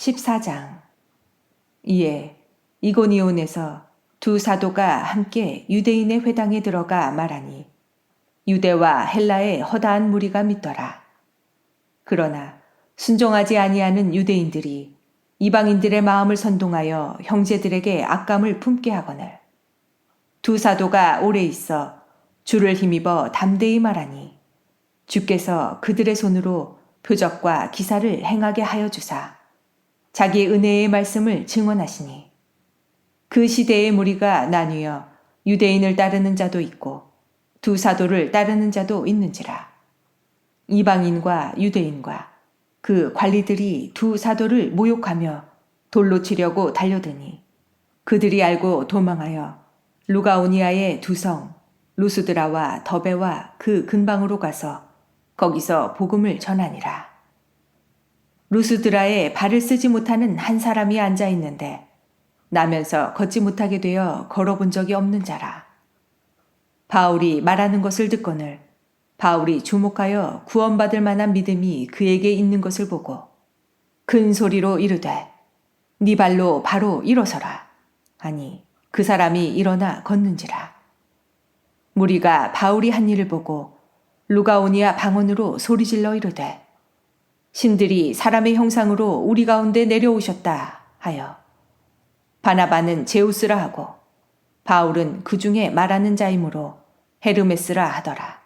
14장. 이에 이고니온에서 두 사도가 함께 유대인의 회당에 들어가 말하니 유대와 헬라의 허다한 무리가 믿더라. 그러나 순종하지 아니하는 유대인들이 이방인들의 마음을 선동하여 형제들에게 악감을 품게 하거늘 두 사도가 오래 있어 주를 힘입어 담대히 말하니 주께서 그들의 손으로 표적과 기사를 행하게 하여 주사 자기 은혜의 말씀을 증언하시니 그 시대의 무리가 나뉘어 유대인을 따르는 자도 있고 두 사도를 따르는 자도 있는지라. 이방인과 유대인과 그 관리들이 두 사도를 모욕하며 돌로 치려고 달려드니 그들이 알고 도망하여 루가오니아의 두 성 루스드라와 더베와 그 근방으로 가서 거기서 복음을 전하니라. 루스드라에 발을 쓰지 못하는 한 사람이 앉아 있는데 나면서 걷지 못하게 되어 걸어본 적이 없는 자라. 바울이 말하는 것을 듣거늘 바울이 주목하여 구원받을 만한 믿음이 그에게 있는 것을 보고 큰 소리로 이르되 네 발로 바로 일어서라 하니 그 사람이 일어나 걷는지라. 무리가 바울이 한 일을 보고 루가오니아 방언으로 소리질러 이르되 신들이 사람의 형상으로 우리 가운데 내려오셨다 하여 바나바는 제우스라 하고 바울은 그 중에 말하는 자이므로 헤르메스라 하더라.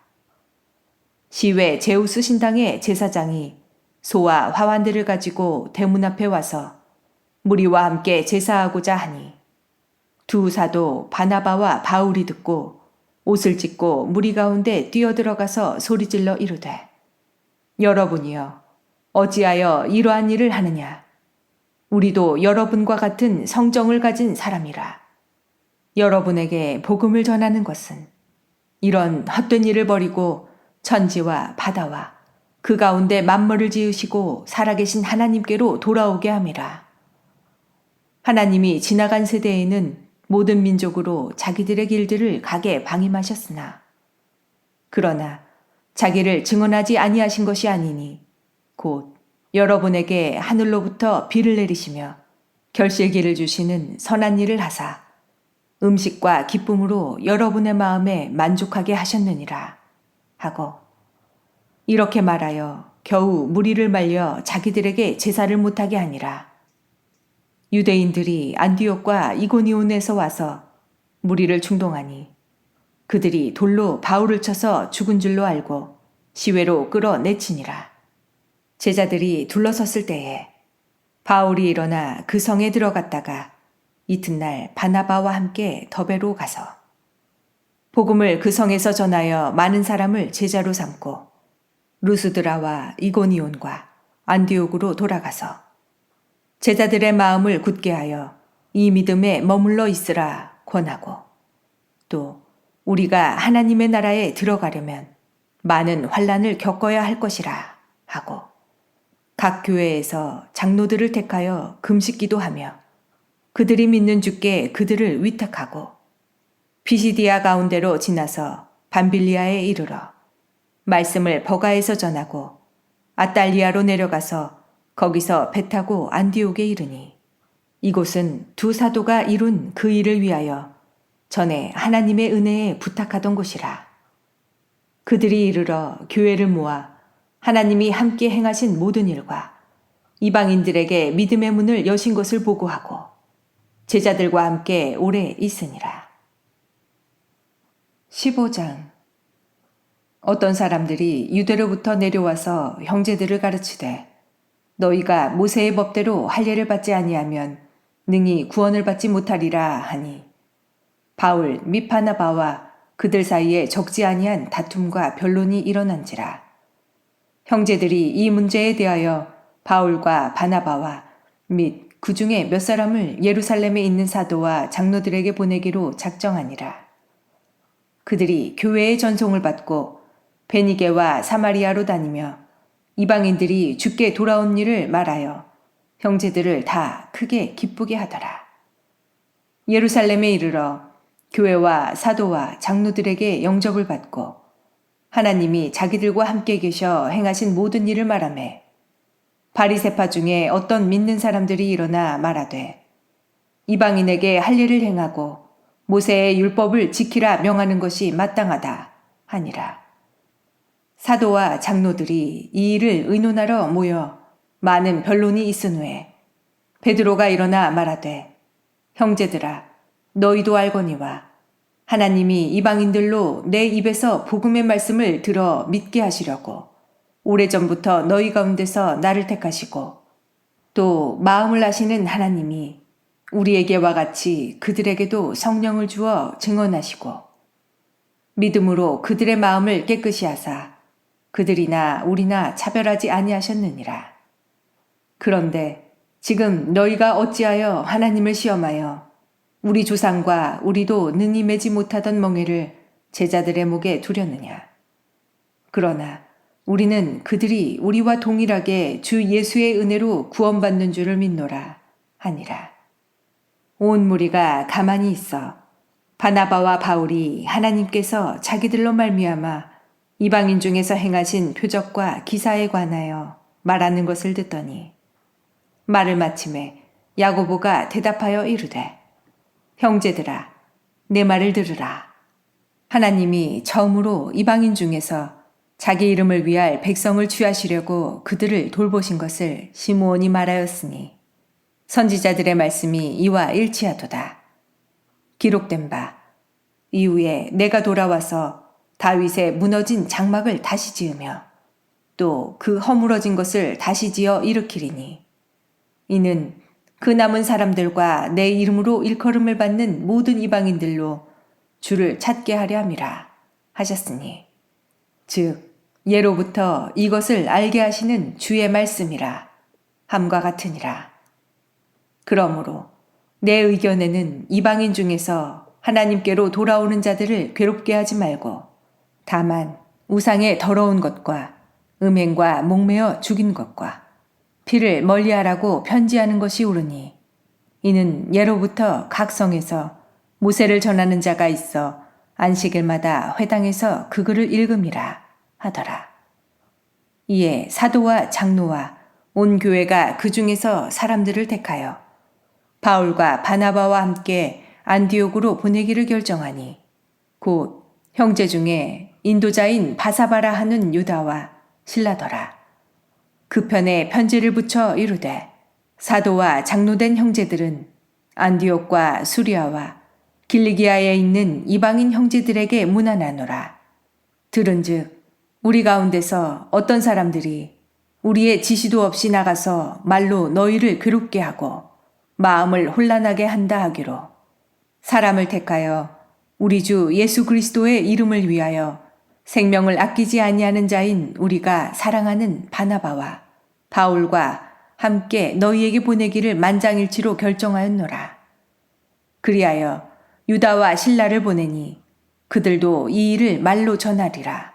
시외 제우스 신당의 제사장이 소와 화환들을 가지고 대문 앞에 와서 무리와 함께 제사하고자 하니 두 사도 바나바와 바울이 듣고 옷을 찢고 무리 가운데 뛰어들어가서 소리질러 이르되 여러분이여 어찌하여 이러한 일을 하느냐. 우리도 여러분과 같은 성정을 가진 사람이라. 여러분에게 복음을 전하는 것은 이런 헛된 일을 버리고 천지와 바다와 그 가운데 만물을 지으시고 살아계신 하나님께로 돌아오게 함이라. 하나님이 지나간 세대에는 모든 민족으로 자기들의 길들을 가게 방임하셨으나 그러나 자기를 증언하지 아니하신 것이 아니니 곧 여러분에게 하늘로부터 비를 내리시며 결실기를 주시는 선한 일을 하사 음식과 기쁨으로 여러분의 마음에 만족하게 하셨느니라 하고 이렇게 말하여 겨우 무리를 말려 자기들에게 제사를 못하게 하니라. 유대인들이 안디옥과 이고니온에서 와서 무리를 충동하니 그들이 돌로 바울을 쳐서 죽은 줄로 알고 시외로 끌어내치니라. 제자들이 둘러섰을 때에 바울이 일어나 그 성에 들어갔다가 이튿날 바나바와 함께 더베로 가서 복음을 그 성에서 전하여 많은 사람을 제자로 삼고 루스드라와 이고니온과 안디옥으로 돌아가서 제자들의 마음을 굳게 하여 이 믿음에 머물러 있으라 권하고 또 우리가 하나님의 나라에 들어가려면 많은 환난을 겪어야 할 것이라 하고 각 교회에서 장로들을 택하여 금식기도 하며 그들이 믿는 주께 그들을 위탁하고 피시디아 가운데로 지나서 밤빌리아에 이르러 말씀을 버가에서 전하고 아달리아로 내려가서 거기서 배 타고 안디옥에 이르니 이곳은 두 사도가 이룬 그 일을 위하여 전에 하나님의 은혜에 부탁하던 곳이라. 그들이 이르러 교회를 모아 하나님이 함께 행하신 모든 일과 이방인들에게 믿음의 문을 여신 것을 보고하고 제자들과 함께 오래 있으니라. 15장. 어떤 사람들이 유대로부터 내려와서 형제들을 가르치되 너희가 모세의 법대로 할례를 받지 아니하면 능히 구원을 받지 못하리라 하니 바울 및 바나바와 그들 사이에 적지 아니한 다툼과 변론이 일어난지라. 형제들이 이 문제에 대하여 바울과 바나바와 및 그 중에 몇 사람을 예루살렘에 있는 사도와 장로들에게 보내기로 작정하니라. 그들이 교회의 전송을 받고 베니게와 사마리아로 다니며 이방인들이 주께 돌아온 일을 말하여 형제들을 다 크게 기쁘게 하더라. 예루살렘에 이르러 교회와 사도와 장로들에게 영접을 받고 하나님이 자기들과 함께 계셔 행하신 모든 일을 말하매 바리새파 중에 어떤 믿는 사람들이 일어나 말하되 이방인에게 할례를 행하고 모세의 율법을 지키라 명하는 것이 마땅하다 하니라. 사도와 장로들이 이 일을 의논하러 모여 많은 변론이 있은 후에 베드로가 일어나 말하되 형제들아 너희도 알거니와 하나님이 이방인들로 내 입에서 복음의 말씀을 들어 믿게 하시려고 오래전부터 너희 가운데서 나를 택하시고 또 마음을 아시는 하나님이 우리에게와 같이 그들에게도 성령을 주어 증언하시고 믿음으로 그들의 마음을 깨끗이 하사 그들이나 우리나 차별하지 아니하셨느니라. 그런데 지금 너희가 어찌하여 하나님을 시험하여 우리 조상과 우리도 능히 매지 못하던 멍에를 제자들의 목에 두렸느냐. 그러나 우리는 그들이 우리와 동일하게 주 예수의 은혜로 구원받는 줄을 믿노라 하니라. 온 무리가 가만히 있어 바나바와 바울이 하나님께서 자기들로 말미암아 이방인 중에서 행하신 표적과 기사에 관하여 말하는 것을 듣더니 말을 마침에 야고보가 대답하여 이르되 형제들아 내 말을 들으라. 하나님이 처음으로 이방인 중에서 자기 이름을 위할 백성을 취하시려고 그들을 돌보신 것을 시므온이 말하였으니 선지자들의 말씀이 이와 일치하도다. 기록된 바 이후에 내가 돌아와서 다윗의 무너진 장막을 다시 지으며 또 그 허물어진 것을 다시 지어 일으키리니 이는 그 남은 사람들과 내 이름으로 일컬음을 받는 모든 이방인들로 주를 찾게 하려 함이라 하셨으니 즉 예로부터 이것을 알게 하시는 주의 말씀이라 함과 같으니라. 그러므로 내 의견에는 이방인 중에서 하나님께로 돌아오는 자들을 괴롭게 하지 말고 다만 우상의 더러운 것과 음행과 목매어 죽인 것과 피를 멀리하라고 편지하는 것이 옳으니 이는 예로부터 각 성에서 모세를 전하는 자가 있어 안식일마다 회당에서 그 글을 읽음이라 하더라. 이에 사도와 장로와 온 교회가 그 중에서 사람들을 택하여 바울과 바나바와 함께 안디옥으로 보내기를 결정하니 곧 형제 중에 인도자인 바사바라 하는 유다와 실라더라. 그 편에 편지를 붙여 이르되 사도와 장로된 형제들은 안디옥과 수리아와 길리기아에 있는 이방인 형제들에게 문안하노라. 들은즉 우리 가운데서 어떤 사람들이 우리의 지시도 없이 나가서 말로 너희를 괴롭게 하고 마음을 혼란하게 한다 하기로 사람을 택하여 우리 주 예수 그리스도의 이름을 위하여 생명을 아끼지 아니하는 자인 우리가 사랑하는 바나바와 바울과 함께 너희에게 보내기를 만장일치로 결정하였노라. 그리하여 유다와 실라를 보내니 그들도 이 일을 말로 전하리라.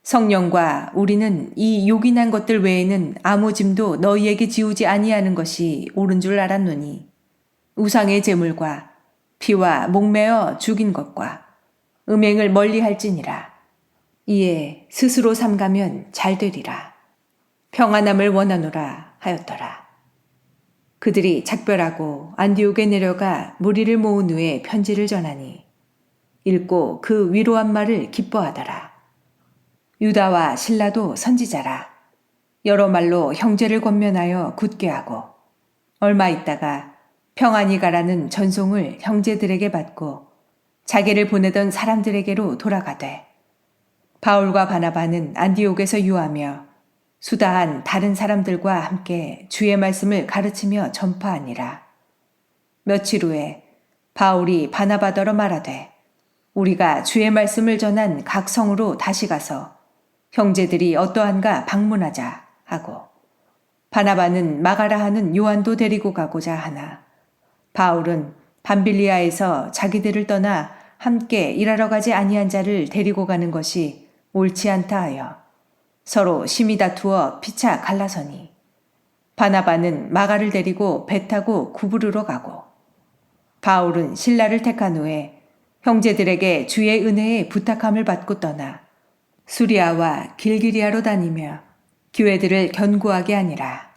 성령과 우리는 이 요긴한 것들 외에는 아무 짐도 너희에게 지우지 아니하는 것이 옳은 줄 알았노니 우상의 제물과 피와 목매어 죽인 것과 음행을 멀리할지니라. 이에 스스로 삼가면 잘 되리라. 평안함을 원하노라 하였더라. 그들이 작별하고 안디옥에 내려가 무리를 모은 후에 편지를 전하니 읽고 그 위로한 말을 기뻐하더라. 유다와 실라도 선지자라. 여러 말로 형제를 권면하여 굳게 하고 얼마 있다가 평안히 가라는 전송을 형제들에게 받고 자기를 보내던 사람들에게로 돌아가되 바울과 바나바는 안디옥에서 유하며 수다한 다른 사람들과 함께 주의 말씀을 가르치며 전파하니라. 며칠 후에 바울이 바나바더러 말하되 우리가 주의 말씀을 전한 각 성으로 다시 가서 형제들이 어떠한가 방문하자 하고 바나바는 마가라 하는 요한도 데리고 가고자 하나 바울은 밤빌리아에서 자기들을 떠나 함께 일하러 가지 아니한 자를 데리고 가는 것이 옳지 않다 하여 서로 심히 다투어 피차 갈라서니 바나바는 마가를 데리고 배 타고 구부르러 가고 바울은 실라를 택한 후에 형제들에게 주의 은혜에 부탁함을 받고 떠나 수리아와 길기리아로 다니며 교회들을 견고하게 하니라.